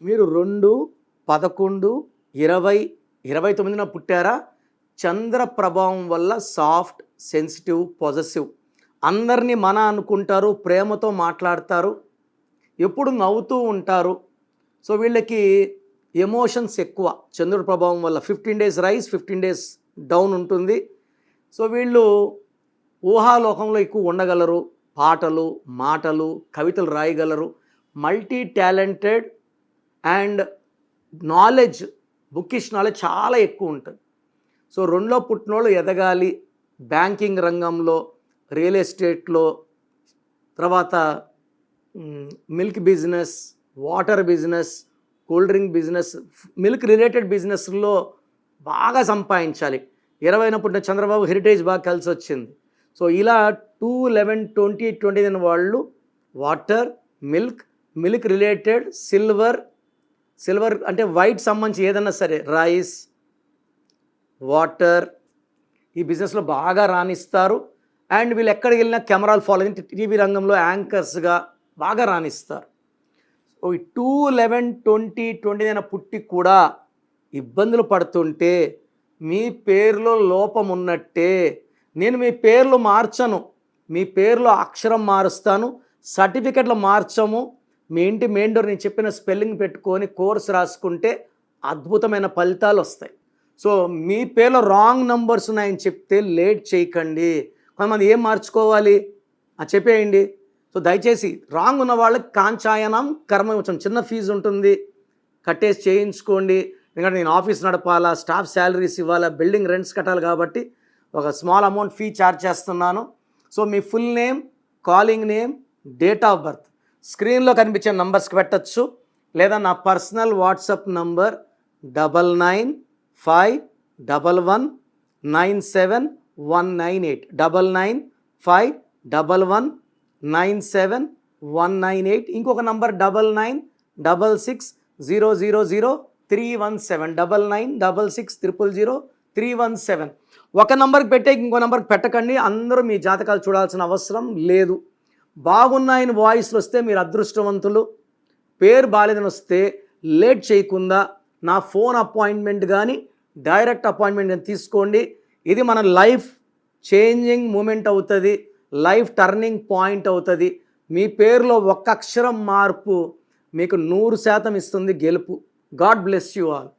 మీరు 2, 11, 20, 29న పుట్టారా? చంద్ర ప్రభావం వల్ల సాఫ్ట్, సెన్సిటివ్, పొజెసివ్. అందరినీ మన అనుకుంటారు, ప్రేమతో మాట్లాడతారు, ఎప్పుడు నవ్వుతూ ఉంటారు. సో వీళ్ళకి ఎమోషన్స్ ఎక్కువ చంద్రుడి ప్రభావం వల్ల. 15 డేస్ రైజ్, 15 డేస్ డౌన్ ఉంటుంది. సో వీళ్ళు ఊహాలోకంలో ఎక్కువ ఉండగలరు. పాటలు, మాటలు, కవితలు రాయగలరు. Multi talented and knowledge, bookish knowledge చాలా ఎక్కువ ఉంటుంది. సో 2లో పుట్టినోళ్ళు ఎదగాలి. బ్యాంకింగ్ రంగంలో, రియల్ ఎస్టేట్లో, తర్వాత milk business, water business, cool drink business, milk related బిజినెస్లో బాగా సంపాదించాలి. 20న పుట్టిన చంద్రబాబు హెరిటేజ్ బాగా కలిసి వచ్చింది. సో ఇలా 2, 11, 20, 29 వాళ్ళు వాటర్, మిల్క్ రిలేటెడ్, సిల్వర్ అంటే వైట్ సంబంధించి ఏదన్నా సరే, రైస్, వాటర్, ఈ బిజినెస్లో బాగా రాణిస్తారు. అండ్ వీళ్ళు ఎక్కడికి వెళ్ళినా కెమెరాలు ఫాలో, టీవీ రంగంలో యాంకర్స్గా బాగా రాణిస్తారు. సో ఈ 2, 11, 20, 29 పుట్టి కూడా ఇబ్బందులు పడుతుంటే మీ పేరులో లోపం ఉన్నట్టే. నేను మీ పేర్లు మార్చను, మీ పేరులో అక్షరం మారుస్తాను, సర్టిఫికెట్లు మార్చము. మీ ఇంటి మెయిన్ డోర్ నేను చెప్పిన స్పెల్లింగ్ పెట్టుకొని కోర్స్ రాసుకుంటే అద్భుతమైన ఫలితాలు వస్తాయి. సో మీ పేరులో రాంగ్ నంబర్స్ ఉన్నాయని చెప్తే లేట్ చేయకండి. కొంతమంది ఏం మార్చుకోవాలి చెప్పేయండి. సో దయచేసి రాంగ్ ఉన్న వాళ్ళకి కాంచాయనం కర్మవచనం, చిన్న ఫీజు ఉంటుంది, కట్టేసి చేయించుకోండి. ఎందుకంటే నేను ఆఫీస్ నడపాలా, స్టాఫ్ శాలరీస్ ఇవ్వాలా, బిల్డింగ్ రెంట్స్ కట్టాలి కాబట్టి ఒక స్మాల్ అమౌంట్ ఫీ ఛార్జ్ చేస్తున్నాను. So me full name, calling name, date of birth స్క్రీన్లో కనిపించే నంబర్స్కి పెట్టచ్చు. లేదా నా పర్సనల్ వాట్సాప్ నంబర్ 9951197198 9951197198. ఇంకొక నంబర్ 9966000317 9966000317. ఒక నంబర్కి పెట్టే ఇంకో నంబర్కి పెట్టకండి. అందరూ మీ జాతకాలు చూడాల్సిన అవసరం లేదు. బాగున్నాయని వాయిస్లు వస్తే మీరు అదృష్టవంతులు. పేరు బాలేదని వస్తే లేట్ చేయకుండా నా ఫోన్ అపాయింట్మెంట్ కానీ డైరెక్ట్ అపాయింట్మెంట్ తీసుకోండి. ఇది మన లైఫ్ చేంజింగ్ మూమెంట్ అవుతుంది, లైఫ్ టర్నింగ్ పాయింట్ అవుతుంది. మీ పేరులో ఒక్క అక్షరం మార్పు మీకు 100% ఇస్తుంది గెలుపు. God bless you all.